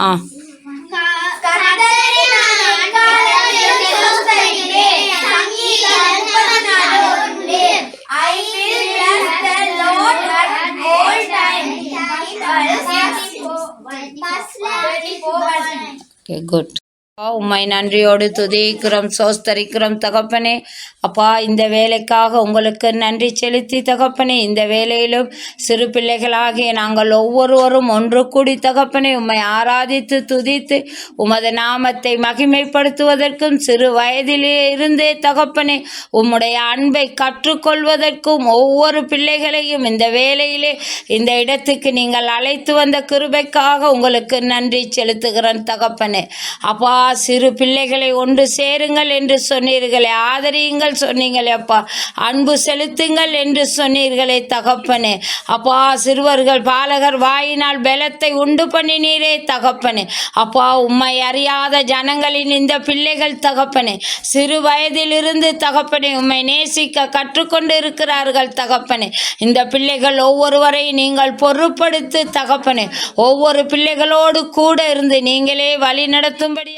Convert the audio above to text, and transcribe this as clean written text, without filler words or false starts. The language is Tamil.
ஆ ஓகே, குட். உம்மை நன்றியோடு துதிக்கிறோம், சோஸ்தரிக்கிறோம் தகப்பனே. அப்பா, இந்த வேலைக்காக உங்களுக்கு நன்றி செலுத்தி தகப்பனே, இந்த வேலையிலும் சிறு பிள்ளைகளாகிய நாங்கள் ஒவ்வொருவரும் ஒன்று கூடி தகப்பனே உம்மை ஆராதித்து துதித்து உமது நாமத்தை மகிமைப்படுத்துவதற்கும் சிறு வயதிலே இருந்தே தகப்பனே உம்முடைய அன்பை கற்றுக்கொள்வதற்கும் ஒவ்வொரு பிள்ளைகளையும் இந்த வேலையிலே இந்த இடத்துக்கு நீங்கள் அழைத்து வந்த கிருபைக்காக உங்களுக்கு நன்றி செலுத்துகிறேன் தகப்பனே. அப்பா, சிறு பிள்ளைகளை ஒன்று சேருங்கள் என்று சொன்னீர்களே, ஆதரியுங்கள் சொன்னீங்களே அப்பா, அன்பு செலுத்துங்கள் என்று சொன்னீர்களே தகப்பனே. அப்பா, சிறுவர்கள் பாலகர் வாயினால் பலத்தை உண்டு பண்ணினீரே தகப்பனே. அப்பா, உம்மை அறியாத ஜனங்களின் இந்த பிள்ளைகள் தகப்பனே சிறு வயதிலிருந்து தகப்பனே உம்மை நேசிக்க கற்றுக்கொண்டு இருக்கிறார்கள் தகப்பனே. இந்த பிள்ளைகள் ஒவ்வொருவரையும் நீங்கள் பொறுப்படுத்து தகப்பனே. ஒவ்வொரு பிள்ளைகளோடு கூட இருந்து நீங்களே வழி நடத்தும்படி